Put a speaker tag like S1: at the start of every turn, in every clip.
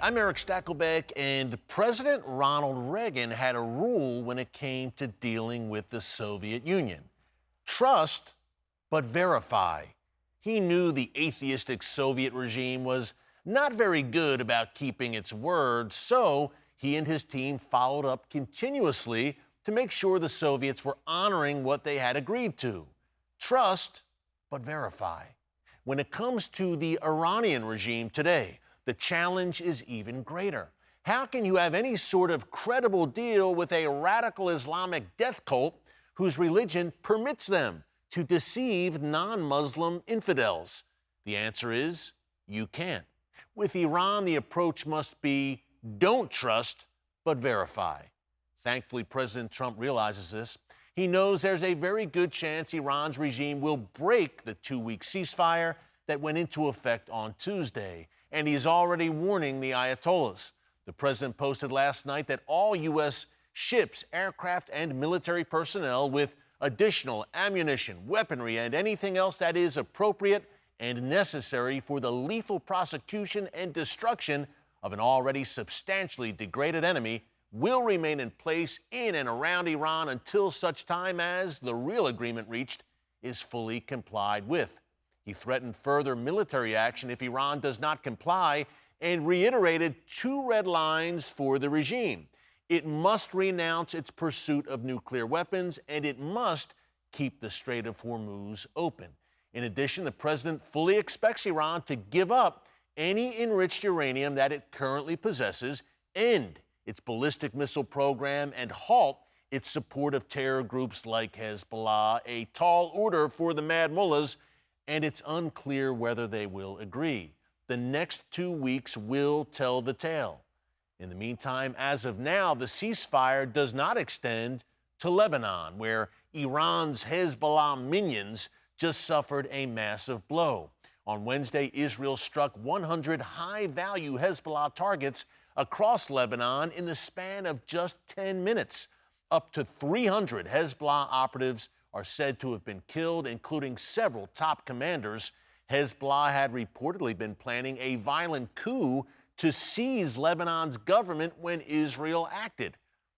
S1: I'm Eric Stakelbeck, and President Ronald Reagan had a rule when it came to dealing with the Soviet Union. Trust, but verify. He knew the atheistic Soviet regime was not very good about keeping its word, so he and his team followed up continuously to make sure the Soviets were honoring what they had agreed to. Trust, but verify. When it comes to the Iranian regime today, the challenge is even greater. How can you have any sort of credible deal with a radical Islamic death cult whose religion permits them to deceive non-Muslim infidels? The answer is you can't. With Iran, the approach must be don't trust, but verify. Thankfully, President Trump realizes this. He knows there's a very good chance Iran's regime will break the two-week ceasefire that went into effect on Tuesday, and he's already warning the Ayatollahs. The president posted last night that all U.S. ships, aircraft, and military personnel with additional ammunition, weaponry, and anything else that is appropriate and necessary for the lethal prosecution and destruction of an already substantially degraded enemy will remain in place in and around Iran until such time as the real agreement reached is fully complied with. He threatened further military action if Iran does not comply and reiterated two red lines for the regime. It must renounce its pursuit of nuclear weapons, and it must keep the Strait of Hormuz open. In addition, the president fully expects Iran to give up any enriched uranium that it currently possesses, end its ballistic missile program, and halt its support of terror groups like Hezbollah, a tall order for the mad mullahs, and it's unclear whether they will agree. The next 2 weeks will tell the tale. In the meantime, as of now, the ceasefire does not extend to Lebanon, where Iran's Hezbollah minions just suffered a massive blow. On Wednesday, Israel struck 100 high-value Hezbollah targets across Lebanon in the span of just 10 minutes. Up to 300 Hezbollah operatives are said to have been killed, including several top commanders. Hezbollah had reportedly been planning a violent coup to seize Lebanon's government when Israel acted.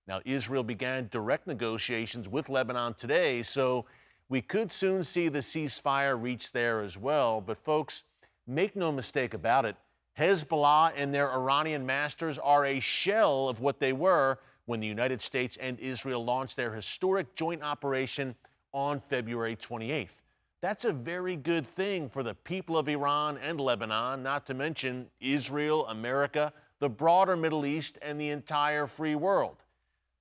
S1: Now, Israel began direct negotiations with Lebanon today, so we could soon see the ceasefire reach there as well. But folks, make no mistake about it, Hezbollah and their Iranian masters are a shell of what they were when the United States and Israel launched their historic joint operation on February 28th. That's a very good thing for the people of Iran and Lebanon, not to mention Israel, America, the broader Middle East, and the entire free world.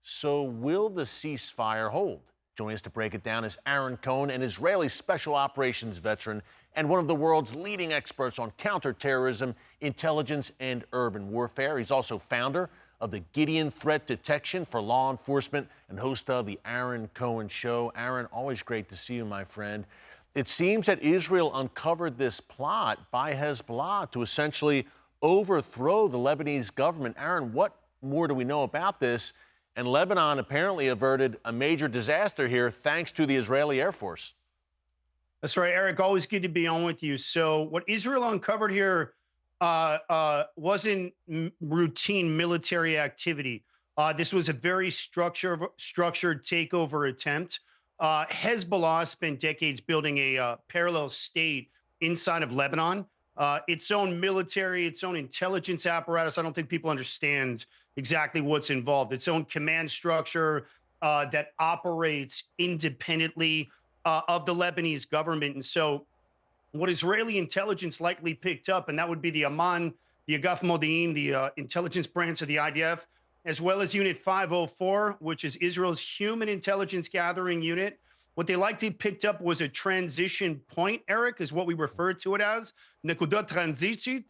S1: So will the ceasefire hold? Joining us to break it down is Aaron Cohen, an Israeli special operations veteran and one of the world's leading experts on counterterrorism, intelligence, and urban warfare. He's also founder of the Gideon Threat Detection for Law Enforcement and host of the Aaron Cohen Show. Aaron, always great to see you, my friend. It seems that Israel uncovered this plot by Hezbollah to essentially overthrow the Lebanese government. Aaron, what more do we know about this? And Lebanon apparently averted a major disaster here thanks to the Israeli Air Force.
S2: That's right, Eric. Always good to be on with you. So what Israel uncovered here wasn't routine military activity. This was a very structured takeover attempt. Hezbollah spent decades building a parallel state inside of Lebanon. Its own military, its own intelligence apparatus. I don't think people understand exactly what's involved. Its own command structure that operates independently of the Lebanese government. And so what Israeli intelligence likely picked up, and that would be the Amman, the Agaf Modi'in, the intelligence branch of the IDF, as well as Unit 504, which is Israel's human intelligence gathering unit. What they likely picked up was a transition point, Eric, is what we refer to it as, Nekudat Transitit,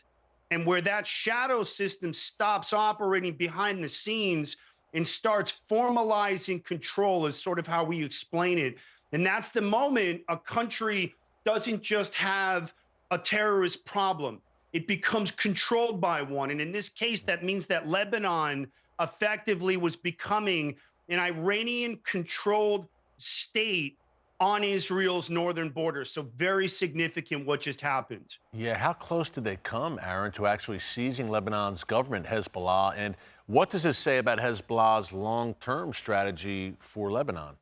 S2: and where that shadow system stops operating behind the scenes and starts formalizing control is sort of how we explain it. And that's the moment a country doesn't just have a terrorist problem. It becomes controlled by one. And in this case, that means that Lebanon effectively was becoming an Iranian-controlled state on Israel's northern border. So very significant what just happened.
S1: Yeah, how close did they come, Aaron, to actually seizing Lebanon's government, Hezbollah? And what does this say about Hezbollah's long-term strategy for Lebanon?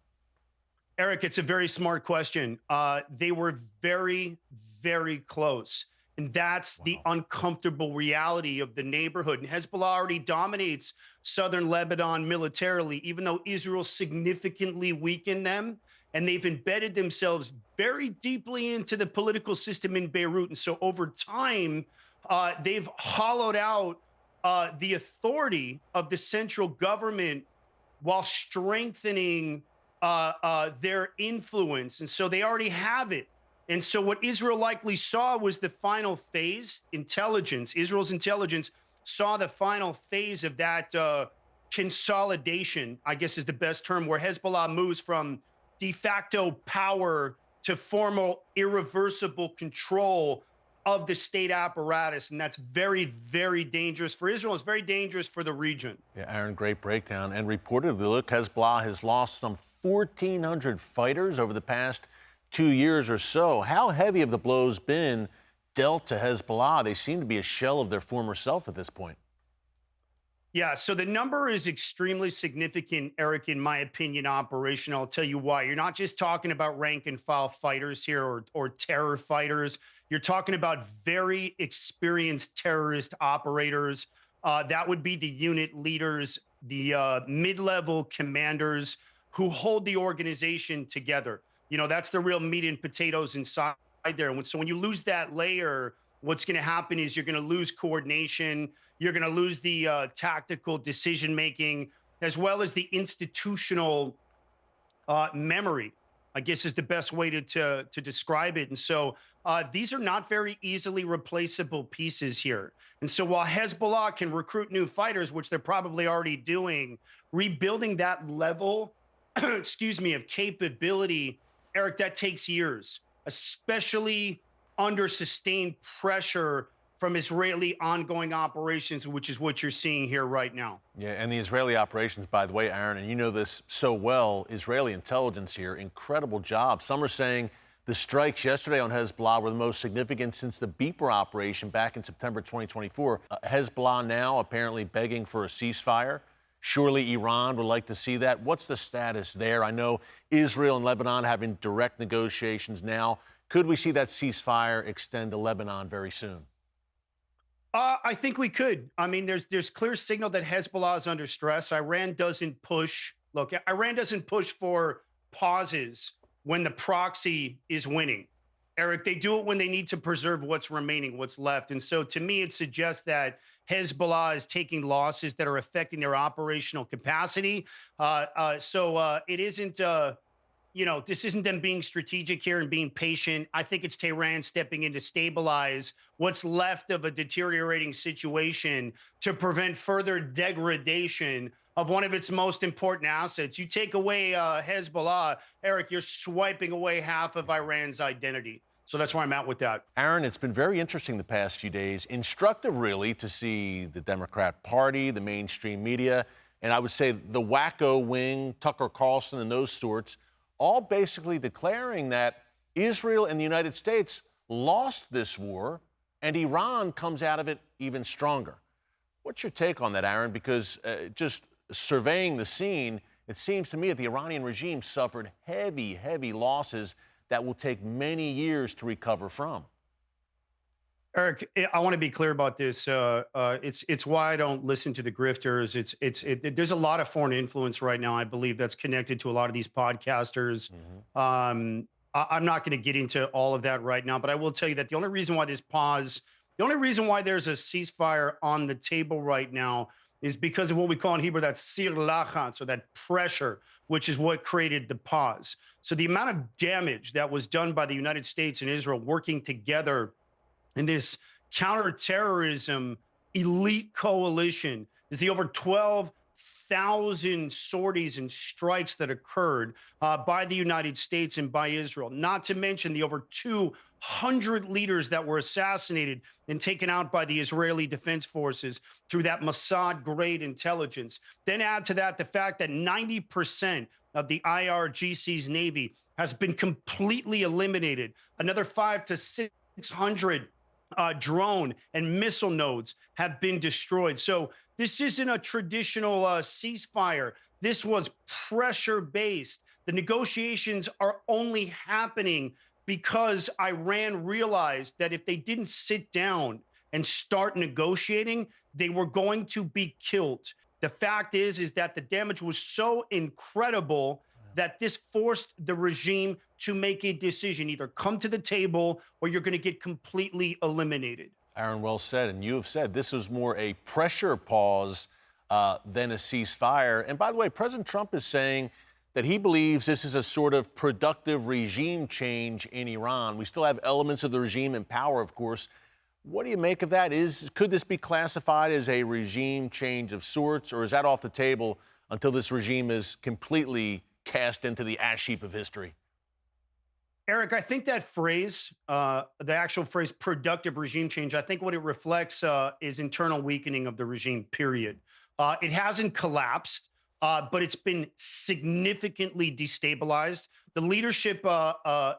S2: Eric, it's a very smart question. They were very, very close. And that's the
S1: Wow.
S2: uncomfortable reality of the neighborhood. And Hezbollah already dominates southern Lebanon militarily, even though Israel significantly weakened them. And they've embedded themselves very deeply into the political system in Beirut. And so over time, they've hollowed out the authority of the central government while strengthening their influence. And so they already have it. And so what Israel likely saw was the final phase. Israel's intelligence saw the final phase of that consolidation, I guess is the best term, where Hezbollah moves from de facto power to formal, irreversible control of the state apparatus. And that's very, very dangerous for Israel. It's very dangerous for the region.
S1: Yeah, Aaron, great breakdown. And reportedly, look, Hezbollah has lost some 1,400 fighters over the past 2 years or so. How heavy have the blows been dealt to Hezbollah? They seem to be a shell of their former self at this point.
S2: Yeah, so the number is extremely significant, Eric, in my opinion, operational. I'll tell you why. You're not just talking about rank and file fighters here or terror fighters. You're talking about very experienced terrorist operators. That would be the unit leaders, the mid-level commanders who hold the organization together. You know, that's the real meat and potatoes inside there. So when you lose that layer, what's going to happen is you're going to lose coordination. You're going to lose the tactical decision making, as well as the institutional memory, I guess is the best way to describe it. And so these are not very easily replaceable pieces here. And so while Hezbollah can recruit new fighters, which they're probably already doing, rebuilding that level, excuse me, of capability, Eric, that takes years, especially under sustained pressure from Israeli ongoing operations, which is what you're seeing here right now.
S1: Yeah, and the Israeli operations, by the way, Aaron, and you know this so well, Israeli intelligence here, incredible job. Some are saying the strikes yesterday on Hezbollah were the most significant since the Beeper operation back in September 2024. Hezbollah now apparently begging for a ceasefire. Surely Iran would like to see that. What's the status there? I know Israel and Lebanon having direct negotiations now. Could we see that ceasefire extend to Lebanon very soon?
S2: I think we could. I mean, there's clear signal that Hezbollah is under stress. Iran doesn't push. Look, Iran doesn't push for pauses when the proxy is winning. Eric, they do it when they need to preserve what's remaining, what's left. And so to me, it suggests that Hezbollah is taking losses that are affecting their operational capacity. It isn't, this isn't them being strategic here and being patient. I think it's Tehran stepping in to stabilize what's left of a deteriorating situation to prevent further degradation of one of its most important assets. You take away Hezbollah, Eric, you're swiping away half of Iran's identity. So that's where I'm at with that.
S1: Aaron, it's been very interesting the past few days. Instructive, really, to see the Democrat Party, the mainstream media, and I would say the wacko wing, Tucker Carlson and those sorts, all basically declaring that Israel and the United States lost this war and Iran comes out of it even stronger. What's your take on that, Aaron? Because just surveying the scene, it seems to me that the Iranian regime suffered heavy, heavy losses that will take many years to recover from.
S2: Eric, I want to be clear about this. It's why I don't listen to the grifters. There's a lot of foreign influence right now, I believe, that's connected to a lot of these podcasters. I'm not going to get into all of that right now, but I will tell you that the only reason why the only reason why there's a ceasefire on the table right now is because of what we call in Hebrew that sir lachan, so that pressure, which is what created the pause. So the amount of damage that was done by the United States and Israel working together in this counterterrorism elite coalition is the over 1,000 sorties and strikes that occurred by the United States and by Israel, not to mention the over 200 leaders that were assassinated and taken out by the Israeli Defense Forces through that Mossad grade intelligence. Then add to that the fact that 90% of the IRGC's Navy has been completely eliminated. Another 500 to 600 drone and missile nodes have been destroyed. So this isn't a traditional ceasefire. This was pressure based. The negotiations are only happening because Iran realized that if they didn't sit down and start negotiating, they were going to be killed. The fact is that the damage was so incredible that this forced the regime to make a decision: either come to the table or you're going to get completely eliminated.
S1: Aaron, well said. And you have said this was more a pressure pause than a ceasefire. And by the way, President Trump is saying that he believes this is a sort of productive regime change in Iran. We still have elements of the regime in power, of course. What do you make of that? Could this be classified as a regime change of sorts, or is that off the table until this regime is completely cast into the ash heap of history?
S2: Eric, I think that phrase, the actual phrase productive regime change, I think what it reflects is internal weakening of the regime, period. It hasn't collapsed, but it's been significantly destabilized. The leadership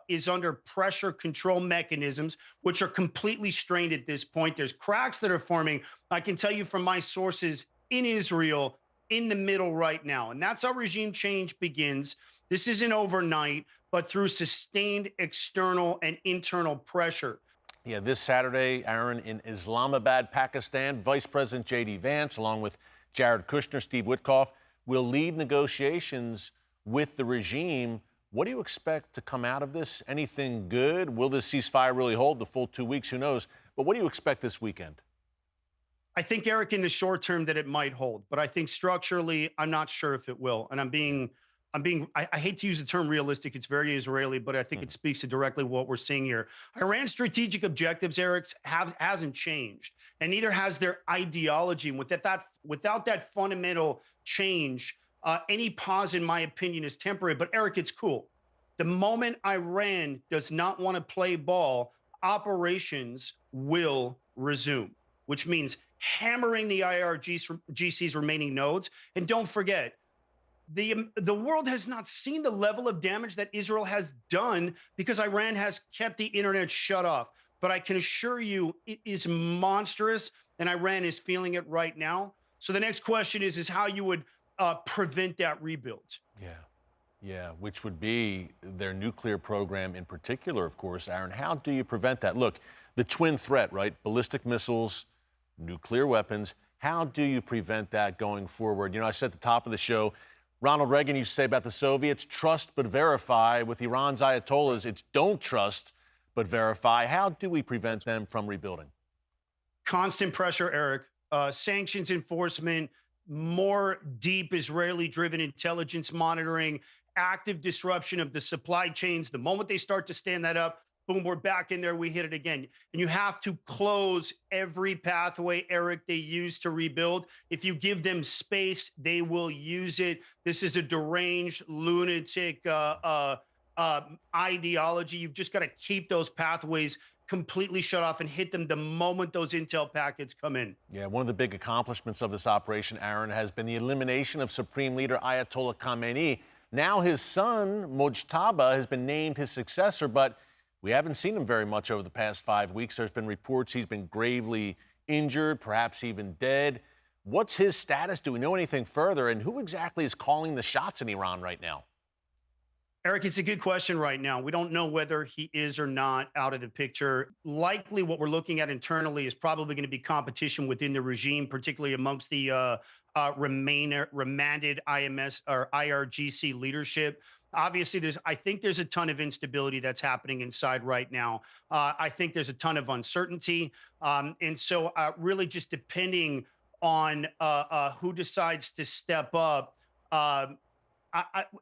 S2: is under pressure control mechanisms, which are completely strained at this point. There's cracks that are forming. I can tell you from my sources in Israel, in the middle right now. And that's how regime change begins. This isn't overnight, but through sustained external and internal pressure.
S1: Yeah, this Saturday, Aaron, in Islamabad, Pakistan, Vice President J.D. Vance, along with Jared Kushner, Steve Witkoff, will lead negotiations with the regime. What do you expect to come out of this? Anything good? Will this ceasefire really hold the full 2 weeks? Who knows? But what do you expect this weekend?
S2: I think, Eric, in the short term that it might hold, but I think structurally, I'm not sure if it will. And I hate to use the term realistic. It's very Israeli, but I think it speaks to directly what we're seeing here. Iran's strategic objectives, Eric, hasn't changed, and neither has their ideology. And without that fundamental change, any pause, in my opinion, is temporary. But Eric, it's cool. The moment Iran does not want to play ball, operations will resume, which means hammering the IRGC's remaining nodes. And don't forget, the world has not seen the level of damage that Israel has done because Iran has kept the internet shut off. But I can assure you it is monstrous, and Iran is feeling it right now. So the next question is how you would prevent that rebuild.
S1: Yeah, which would be their nuclear program in particular, of course. Aaron, how do you prevent that? Look, the twin threat, right? Ballistic missiles, nuclear weapons. How do you prevent that going forward? You know, I said at the top of the show, Ronald Reagan used to say about the Soviets, trust but verify. With Iran's Ayatollahs, it's don't trust but verify. How do we prevent them from rebuilding?
S2: Constant pressure, Eric. Sanctions enforcement, more deep Israeli-driven intelligence monitoring, active disruption of the supply chains. The moment they start to stand that up, boom, we're back in there, we hit it again. And you have to close every pathway, Eric, they use to rebuild. If you give them space, they will use it. This is a deranged, lunatic ideology. You've just got to keep those pathways completely shut off and hit them the moment those intel packets come in.
S1: Yeah, one of the big accomplishments of this operation, Aaron, has been the elimination of Supreme Leader Ayatollah Khamenei. Now his son, Mojtaba, has been named his successor, but we haven't seen him very much over the past 5 weeks. There's been reports he's been gravely injured, perhaps even dead. What's his status? Do we know anything further? And who exactly is calling the shots in Iran right now?
S2: Eric, it's a good question right now. We don't know whether he is or not out of the picture. Likely what we're looking at internally is probably going to be competition within the regime, particularly amongst the remanded IMS or IRGC leadership. Obviously, I think there's a ton of instability that's happening inside right now. I think there's a ton of uncertainty. And so really just depending on who decides to step up,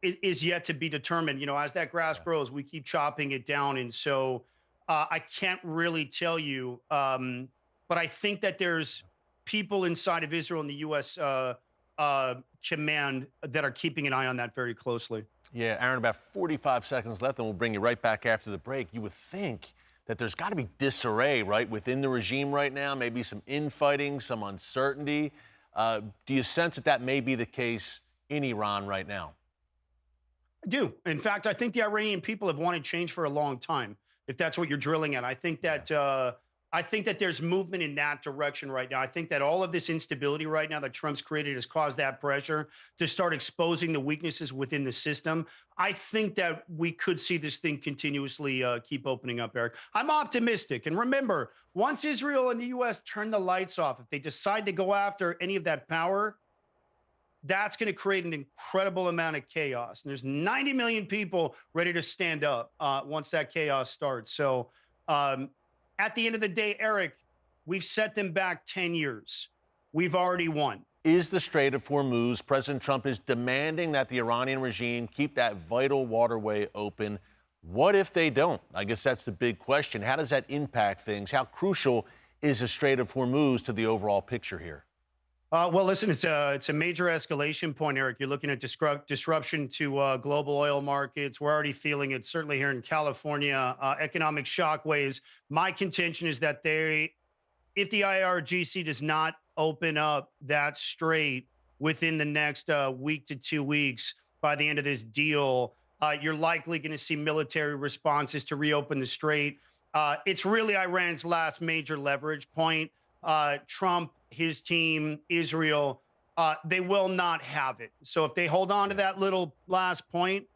S2: is yet to be determined. You know, as that grass grows, we keep chopping it down. And so I can't really tell you, but I think that there's people inside of Israel and the U.S. command that are keeping an eye on that very closely.
S1: Yeah, Aaron, about 45 seconds left, and we'll bring you right back after the break. You would think that there's got to be disarray, right, within the regime right now, maybe some infighting, some uncertainty. Do you sense that that may be the case in Iran right now?
S2: I do. In fact, I think the Iranian people have wanted change for a long time. If that's what you're drilling at, I think that there's movement in that direction right now. I think that all of this instability right now that Trump's created has caused that pressure to start exposing the weaknesses within the system. I think that we could see this thing continuously keep opening up, Eric. I'm optimistic. And remember, once Israel and the U.S. turn the lights off, if they decide to go after any of that power, that's going to create an incredible amount of chaos. And there's 90 million people ready to stand up once that chaos starts. So, at the end of the day, Eric, we've set them back 10 years. We've already won.
S1: Is the Strait of Hormuz, President Trump is demanding that the Iranian regime keep that vital waterway open. What if they don't? I guess that's the big question. How does that impact things? How crucial is the Strait of Hormuz to the overall picture here?
S2: Well, listen, it's a major escalation point, Eric. You're looking at disruption to global oil markets. We're already feeling it, certainly here in California. Economic shockwaves. My contention is that if the IRGC does not open up that strait within the next week to 2 weeks, by the end of this deal, you're likely going to see military responses to reopen the strait. It's really Iran's last major leverage point. Trump, his team, Israel, they will not have it. So if they hold on to that little last point,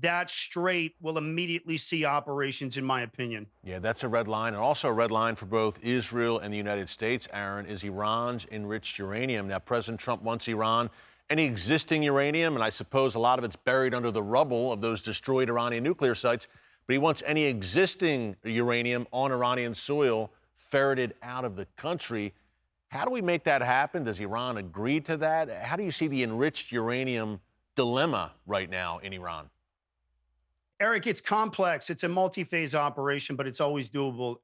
S2: that strait will immediately see operations, in my opinion.
S1: Yeah, that's a red line. And also a red line for both Israel and the United States, Aaron, is Iran's enriched uranium. Now, President Trump wants Iran any existing uranium, and I suppose a lot of it's buried under the rubble of those destroyed Iranian nuclear sites, but he wants any existing uranium on Iranian soil ferreted out of the country. How do we make that happen? Does Iran agree to that? How do you see the enriched uranium dilemma right now in Iran?
S2: Eric, it's complex. It's a multi-phase operation, but it's always doable.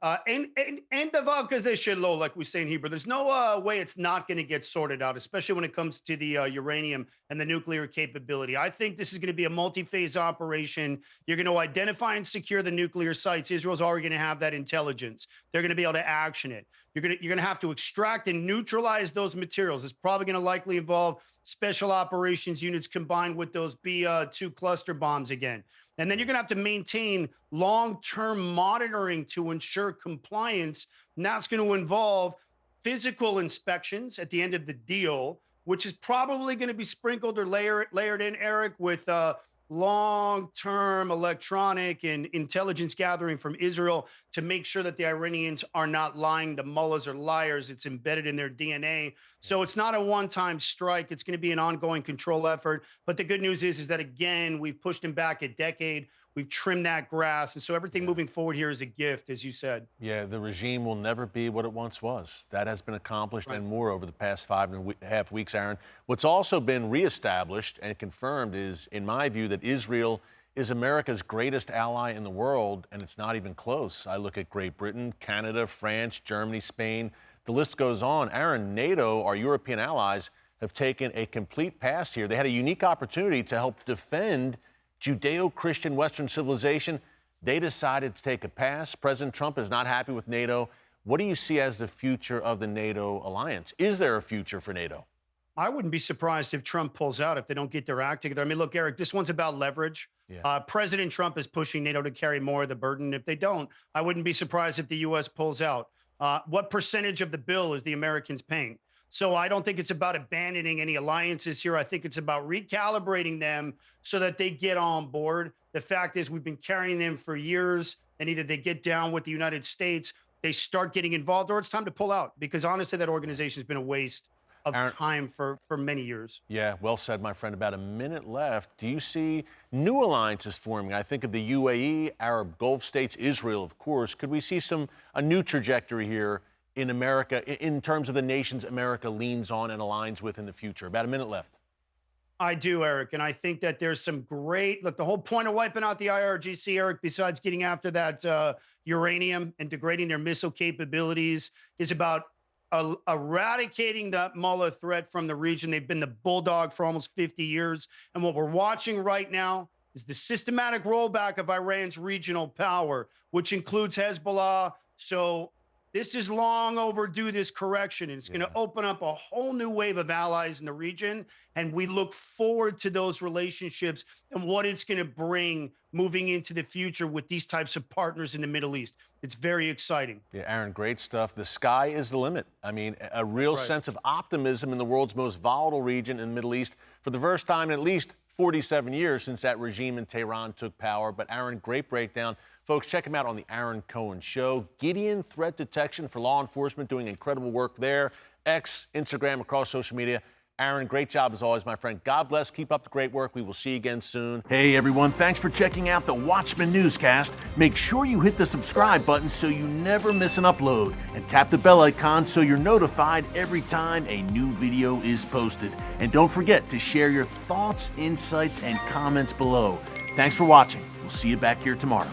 S2: And the Valkazeshe low, like we say in Hebrew, there's no way it's not going to get sorted out, especially when it comes to the uranium and the nuclear capability. I think this is going to be a multi-phase operation. You're going to identify and secure the nuclear sites. Israel's already going to have that intelligence. They're going to be able to action it. You're going to have to extract and neutralize those materials. It's probably going to likely involve special operations units combined with those B-2 cluster bombs again. And then you're going to have to maintain long-term monitoring to ensure compliance. And that's going to involve physical inspections at the end of the deal, which is probably going to be sprinkled or layered in, Eric, with long-term electronic and intelligence gathering from Israel to make sure that the Iranians are not lying. The mullahs are liars. It's embedded in their DNA. So it's not a one-time strike. It's going to be an ongoing control effort. But the good news is that, again, we've pushed him back a decade. We've trimmed that grass. And so everything moving forward here is a gift, as you said.
S1: Yeah, the regime will never be what it once was. That has been accomplished and more over the past 5.5 weeks, Aaron. What's also been reestablished and confirmed is, in my view, that Israel is America's greatest ally in the world, and it's not even close. I look at Great Britain, Canada, France, Germany, Spain. The list goes on. Aaron, NATO, our European allies, have taken a complete pass here. They had a unique opportunity to help defend Judeo-Christian Western civilization. They decided to take a pass. President Trump is not happy with NATO. What do you see as the future of the NATO alliance? Is there a future for NATO?
S2: I wouldn't be surprised if Trump pulls out if they don't get their act together. I mean, look, Eric, this one's about leverage. Yeah. President Trump is pushing NATO to carry more of the burden. If they don't, I wouldn't be surprised if the U.S. pulls out. What percentage of the bill is the Americans paying? So I don't think it's about abandoning any alliances here. I think it's about recalibrating them so that they get on board. The fact is we've been carrying them for years, and either they get down with the United States, they start getting involved, or it's time to pull out, because honestly, that organization has been a waste of time for many years.
S1: Yeah, well said, my friend. About a minute left. Do you see new alliances forming? I think of the UAE, Arab Gulf states, Israel, of course. Could we see a new trajectory here in America, in terms of the nations America leans on and aligns with in the future? About a minute left.
S2: I do, Eric. And I think that there's some great, look, the whole point of wiping out the IRGC, Eric, besides getting after that uranium and degrading their missile capabilities, is about eradicating the Mullah threat from the region. They've been the bulldog for almost 50 years. And what we're watching right now is the systematic rollback of Iran's regional power, which includes Hezbollah. So this is long overdue, this correction. And it's going to open up a whole new wave of allies in the region. And we look forward to those relationships and what it's going to bring moving into the future with these types of partners in the Middle East. It's very exciting.
S1: Yeah, Aaron, great stuff. The sky is the limit. I mean, a real sense of optimism in the world's most volatile region in the Middle East for the first time in at least 47 years since that regime in Tehran took power. But Aaron, great breakdown. Folks, check him out on the Aaron Cohen Show. Gideon Threat Detection for law enforcement, doing incredible work there. X, Instagram, across social media. Aaron, great job as always, my friend. God bless. Keep up the great work. We will see you again soon.
S3: Hey, everyone. Thanks for checking out the Watchman Newscast. Make sure you hit the subscribe button so you never miss an upload. And tap the bell icon so you're notified every time a new video is posted. And don't forget to share your thoughts, insights, and comments below. Thanks for watching. We'll see you back here tomorrow.